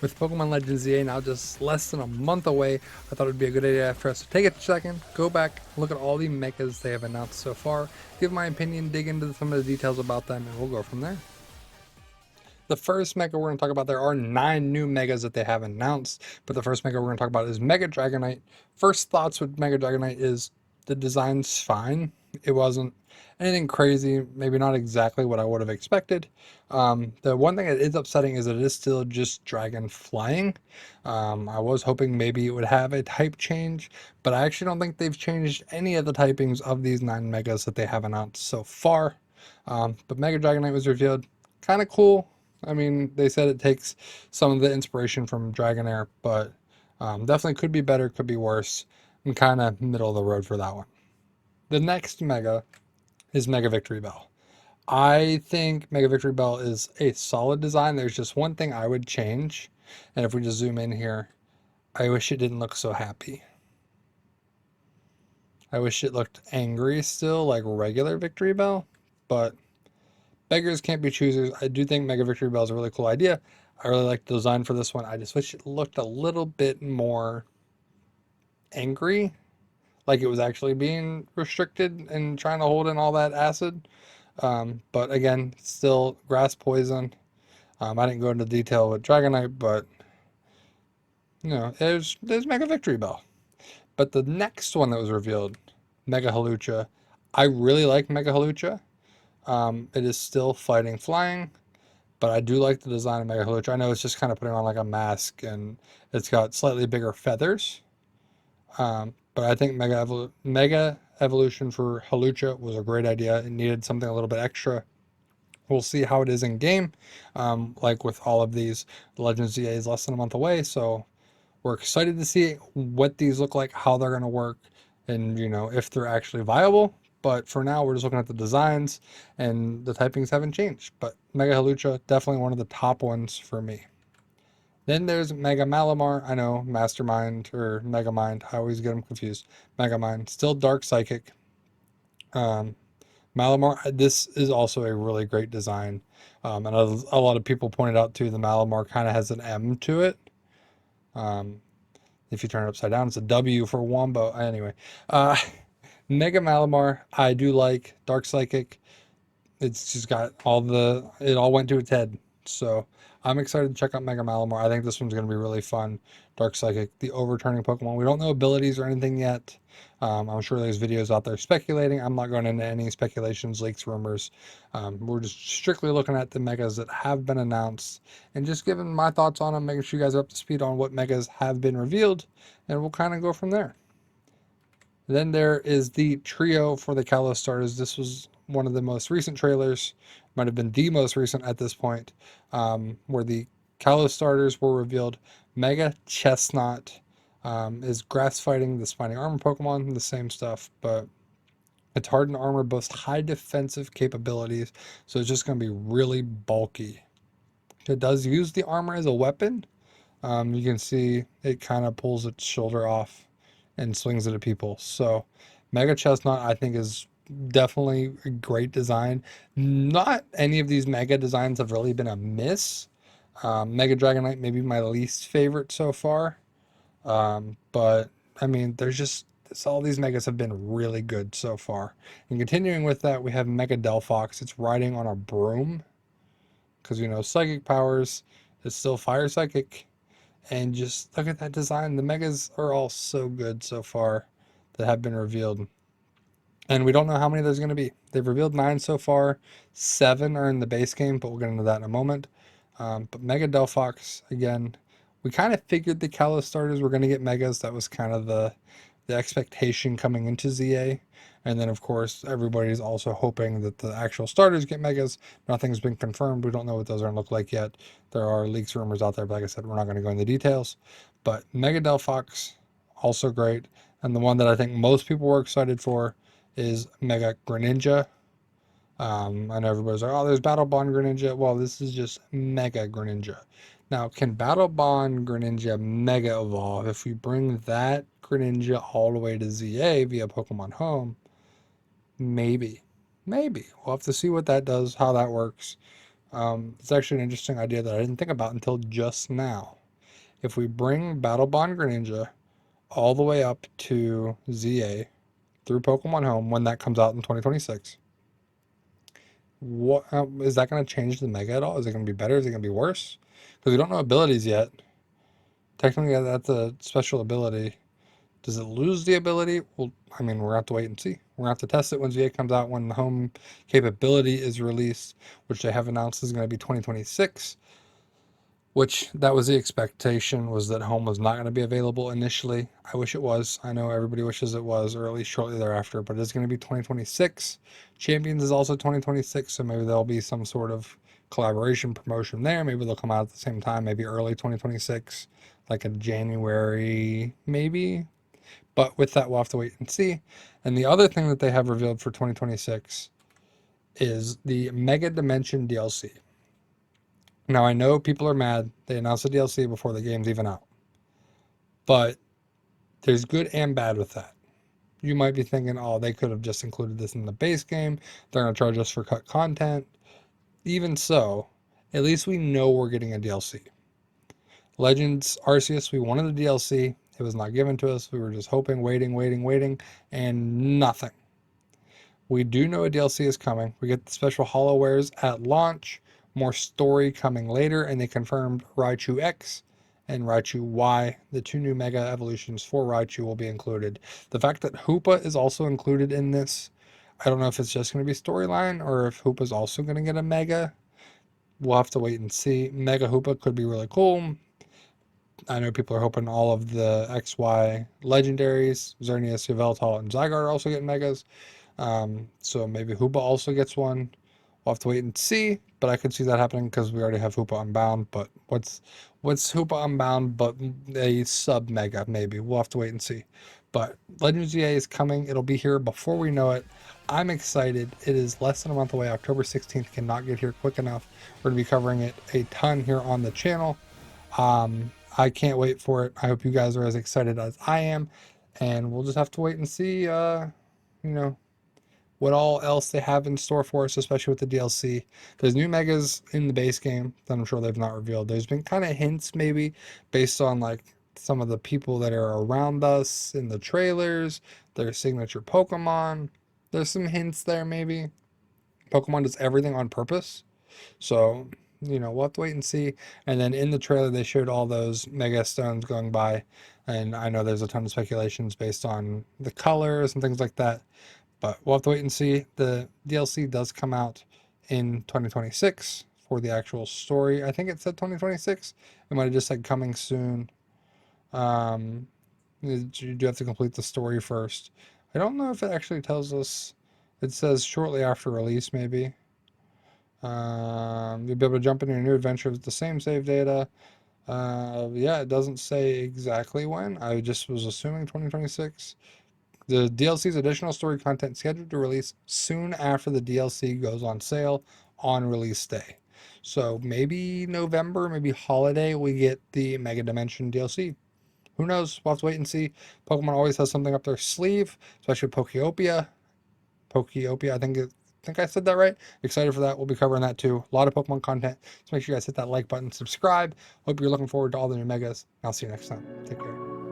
With Pokemon Legends ZA now just less than a month away, I thought it would be a good idea for us to take a second, go back, look at all the megas they have announced so far, give my opinion, dig into some of the details about them, and we'll go from there. The first mega we're going to talk about, there are 9 new megas that they have announced, but the first mega we're going to talk about is Mega Dragonite. First thoughts with Mega Dragonite is the design's fine. It wasn't anything crazy, maybe not exactly what I would have expected. The one thing that is upsetting is that it is still just dragon flying. I was hoping maybe it would have a type change, but I actually don't think they've changed any of the typings of these 9 megas that they have announced so far. But Mega Dragonite was revealed. Kind of cool. I mean, they said it takes some of the inspiration from Dragonair, but definitely could be better, could be worse. I'm kind of middle of the road for that one. The next mega is Mega Victory Bell. I think Mega Victory Bell is a solid design. There's just one thing I would change, and if we just zoom in here, I wish it didn't look so happy. I wish it looked angry still, like regular Victory Bell, but beggars can't be choosers. I do think Mega Victory Bell is a really cool idea. I really like the design for this one. I just wish it looked a little bit more angry, like it was actually being restricted and trying to hold in all that acid. But again, still grass poison. I didn't go into detail with Dragonite, but you know, there's Mega Victory Bell. But the next one that was revealed, Mega Halucha. I really like Mega Halucha. It is still fighting flying, but I do like the design of Mega Halucha. I know it's just kind of putting on like a mask and it's got slightly bigger feathers. But I think Mega Evolution for Halucha was a great idea. It needed something a little bit extra. We'll see how it is in game. Like with all of these, the Legends ZA is less than a month away, so we're excited to see what these look like, how they're going to work, and you know if they're actually viable. But for now, we're just looking at the designs, and the typings haven't changed. But Mega Halucha, definitely one of the top ones for me. Then there's Mega Malamar. I know Mastermind or Megamind. I always get them confused. Megamind, still Dark Psychic. Um, Malamar, this is also a really great design. And a lot of people pointed out too, the Malamar kind of has an M to it. If you turn it upside down, it's a W for Wombo. Anyway, uh, Mega Malamar, I do like Dark Psychic. It's just got it all went to its head. So I'm excited to check out Mega Malamar. I think this one's going to be really fun. Dark Psychic, the overturning Pokemon. We don't know abilities or anything yet. I'm sure there's videos out there speculating. I'm not going into any speculations, leaks, rumors. We're just strictly looking at the megas that have been announced and just giving my thoughts on them, making sure you guys are up to speed on what megas have been revealed, and we'll kind of go from there. Then there is the trio for the Kalos starters. This was one of the most recent trailers, might have been the most recent at this point, where the Kalos starters were revealed. Mega Chestnut is grass fighting the spiny armor Pokemon, the same stuff, but its hardened armor boasts high defensive capabilities, so it's just going to be really bulky. It does use the armor as a weapon. You can see it kind of pulls its shoulder off and swings it at people. So Mega Chestnut, I think, is definitely a great design. Not any of these Mega designs have really been a miss. Mega Dragonite maybe my least favorite so far. But I mean, all these Megas have been really good so far. And continuing with that, we have Mega Delphox. It's riding on a broom because you know Psychic powers. It's still Fire Psychic. And just look at that design. The megas are all so good so far that have been revealed. And we don't know how many there's going to be. They've revealed 9 so far. 7 are in the base game, but we'll get into that in a moment. But Mega Delphox, again, we kind of figured the Kalos starters were going to get megas. That was kind of the expectation coming into ZA. And then, of course, everybody's also hoping that the actual starters get megas. Nothing's been confirmed. We don't know what those are going to look like yet. There are leaks, rumors out there, but like I said, we're not going to go into details. But Mega Delphox, also great. And the one that I think most people were excited for is Mega Greninja. I know everybody's like, oh, there's Battle Bond Greninja. Well, this is just Mega Greninja. Now, can Battle Bond Greninja Mega Evolve? If we bring that Greninja all the way to ZA via Pokemon Home, maybe. Maybe. We'll have to see what that does, how that works. It's actually an interesting idea that I didn't think about until just now. if we bring Battle Bond Greninja all the way up to ZA through Pokemon Home when that comes out in 2026, what is that going to change the Mega at all? Is it going to be better? Is it going to be worse? Because we don't know abilities yet. Technically, that's a special ability. Does it lose the ability? Well, I mean, we're going to have to wait and see. We're going to have to test it when ZA comes out, when the home capability is released, which they have announced is going to be 2026, which that was the expectation, was that home was not going to be available initially. I wish it was. I know everybody wishes it was, or at least shortly thereafter, but it's going to be 2026. Champions is also 2026, so maybe there'll be some sort of collaboration promotion there. Maybe they'll come out at the same time, maybe early 2026, like a January, maybe. But with that, we'll have to wait and see. And the other thing that they have revealed for 2026 is the Mega Dimension DLC. Now, I know people are mad. They announced the DLC before the game's even out. But there's good and bad with that. You might be thinking, oh, they could have just included this in the base game. They're going to charge us for cut content. Even so, at least we know we're getting a DLC. Legends Arceus, we wanted a DLC. It was not given to us. We were just hoping, waiting, and nothing. We do know a DLC is coming. We get the special holowares at launch, more story coming later, and they confirmed Raichu X and Raichu Y. The two new Mega evolutions for Raichu will be included. The fact that Hoopa is also included in this, I don't know if it's just going to be storyline or if Hoopa's also going to get a Mega. We'll have to wait and see. Mega Hoopa could be really cool. I know people are hoping all of the XY legendaries, Xerneas, Yveltal, and Zygarde also get Megas. So maybe Hoopa also gets one. We'll have to wait and see, but I could see that happening because we already have Hoopa Unbound. But what's Hoopa Unbound but a sub Mega? Maybe we'll have to wait and see. But Legends GA is coming. It'll be here before we know it. I'm excited. It is less than a month away. October 16th cannot get here quick enough. We're gonna be covering it a ton here on the channel. I can't wait for it. I hope you guys are as excited as I am, and we'll just have to wait and see. You know, what all else they have in store for us, especially with the DLC. There's new megas in the base game that I'm sure they've not revealed. There's been kind of hints maybe based on like some of the people that are around us in the trailers, their signature Pokemon. There's some hints there maybe. Pokemon does everything on purpose. So, we'll have to wait and see. And then in the trailer, they showed all those Mega Stones going by. And I know there's a ton of speculations based on the colors and things like that. But we'll have to wait and see. The DLC does come out in 2026 for the actual story. I think it said 2026. It might have just said coming soon. You do have to complete the story first. I don't know if it actually tells us. It says shortly after release, maybe. You'll be able to jump into a new adventure with the same save data. Yeah, it doesn't say exactly when. I just was assuming 2026. The DLC's additional story content scheduled to release soon after the DLC goes on sale on release day. So maybe November, maybe holiday, we get the Mega Dimension DLC. Who knows? We'll have to wait and see. Pokemon always has something up their sleeve, especially Pokeopia. I think I said that right. Excited for that. We'll be covering that too. A lot of Pokemon content. So make sure you guys hit that like button, subscribe. Hope you're looking forward to all the new megas. I'll see you next time. Take care.